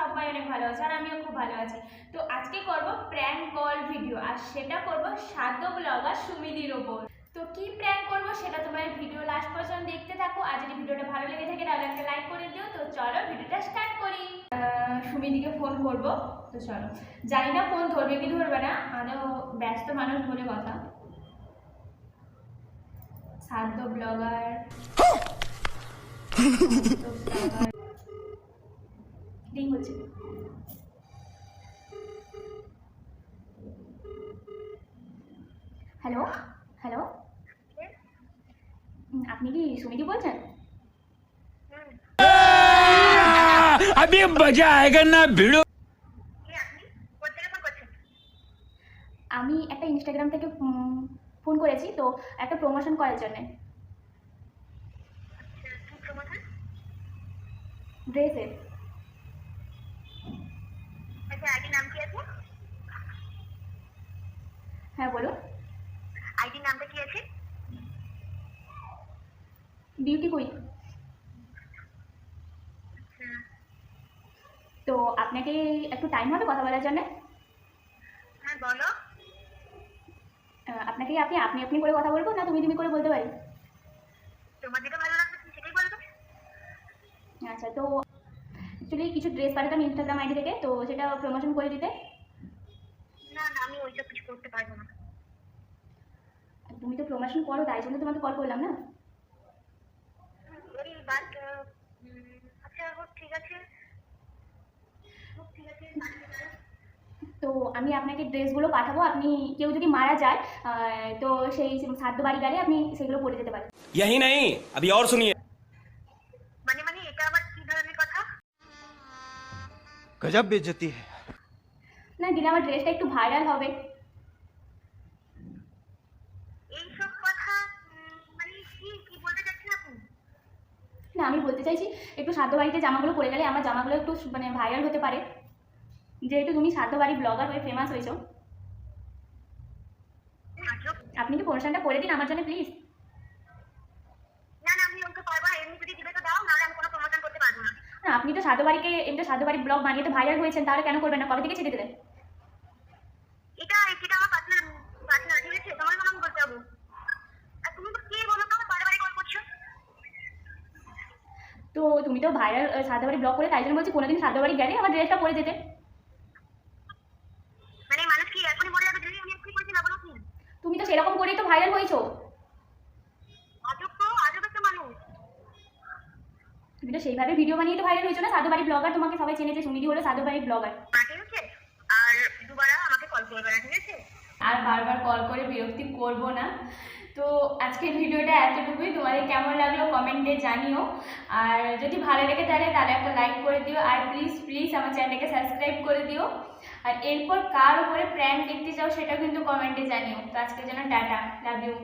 সবাই অনেক ভালো আছে আর আমিও খুব ভালো আছি। তো আজকে করব প্র্যাঙ্ক কল ভিডিও, আর সেটা করব সাধ্য ব্লগার সুমিদির ওপর। তো কি প্র্যাঙ্ক করব সেটা তোমার ভিডিও লাস্ট পর্যন্ত দেখতে থাকো। আর যদি ভিডিওটা ভালো লেগে থাকে তাহলে একটা লাইক করে দিও। তো চলো ভিডিওটা স্টার্ট করি। সুমিদিকে ফোন করব। তো চলো, জানি না ফোন ধরবে কি ধরবে না, আরও ব্যস্ত মানুষ বলে কথা। সাধ্য ব্লগার রিং হচ্ছে। হ্যালো হ্যালো, আপনি কি সুমিদি বলছেন? अभी मजा आएगा ना भिड़ो। আমি একটা ইনস্টাগ্রাম থেকে ফোন করেছি, তো একটা প্রমোশন করার জন্য। ড্রেসের। হ্যাঁ বলুন। আইডি নামটা কি আছে? Beauty queen. তো আপনাকে একটু টাইম হবে কথা বলার জন্য? হ্যাঁ বলো। আপনাকে আপনি আপনি আপনি করে কথা বলবো না তুমি তুমি করে বলতে পারি? তোমার যেটা ভালো লাগবে তুমি সেটাই বলবে। আচ্ছা, তো অ্যাকচুয়ালি কিছু ড্রেস পাঠাতাম ইনস্টাগ্রাম আইডি থেকে, তো সেটা প্রমোশন করে দিতে। না না, আমি ওইসব কিছু করতে পারবো না। তুমি তো প্রমোশন করো, তাই জন্য তোমাকে কল করলাম না। এই বাট আচ্ছা হোক, ঠিক আছে ঠিক আছে। তো আমি আপনাকে ড্রেসগুলো পাঠাবো, আপনি কেউ যদি মারা যায় তো সেই সাধ্য বাড়ি গেলে আপনি সেগুলো পরে যেতে পারেন। यही नहीं, अभी और सुनिए। মানে মানে এটা আবার কি ধরনের কথা? गजब बेइज्जती है। না দিলে আমার ড্রেসটা একটু ভাইরাল হবে। এইসব কথা মানে কি কি বলতে চাচ্ছেন আপনি? না আমি বলতে চাইছি একটু সাধ্য বাড়িতে জামাগুলো পরে গেলে আমার জামাগুলো একটু মানে ভাইরাল হতে পারে, যেহেতু তুমি সাধ্য বাড়ি ব্লগার হয়ে ফেমাস হয়েছো। আপনি কি প্রমোশনটা করে দিন আমার জন্য প্লিজ। না না, আমি ওকে পারবো না। এমনি যদি দিবে তো দাও, নাহলে আমি কোনো প্রমোশন করতে পারবো না। না আপনি তো সাধ্য বাড়িকে এমনি সাধ্য বাড়ি ব্লগ বানিয়ে তো ভাইরাল হয়েছেন, তাহলে কেন করবেন না? কবে থেকে ছেড়ে দিলেন? এটা এটা আমার পার্সোনাল পার্সোনাল, ঠিক আছে? তোমার কোনো আমি বলতে যাবো। আর তুমি তো কে বলো তো, বারবার কল করছো? তো তুমি তো ভাইরাল সাধ্য বাড়ি ব্লগ করে, তাই জন্য বলছি কোনোদিন সাধ্য বাড়ি গেলে আমার ড্রেসটা পরে যেতে। মানে মানুষ কি এখনই মরে যাবে যদি আমি এক্ষুনি করেছি না, বলো কি? তুমি তো সেরকম করেই তো ভাইরাল হয়েছো। আজব তো, আজব একটা মানুষ। তুমি তো সেইভাবে ভিডিও বানিয়ে তো ভাইরাল হয়েছো না, সাধ্য বাড়ি ব্লগার, তোমাকে সবাই চেনেছে, সুমিদি হলো সাধ্য বাড়ি ব্লগার। ঠিক আছে, আর দুবার আমাকে কল করবে না, ঠিক আছে? আর বারবার কল করে বিরক্তি করব না। তো আজকের ভিডিওটা এতটুকুই। তোমাদের কেমন লাগলো কমেন্টে জানিও, আর যদি ভালো লেগে থাকে তাহলে একটা লাইক করে দিও, আর প্লিজ প্লিজ আমার চ্যানেলটাকে সাবস্ক্রাইব করে দিও। আর এরপর কার উপরে প্র্যাঙ্ক দেখতে চাও সেটা কিন্তু কমেন্টে জানিও। তো আজকের জন্য টাটা, লাভ ইউ।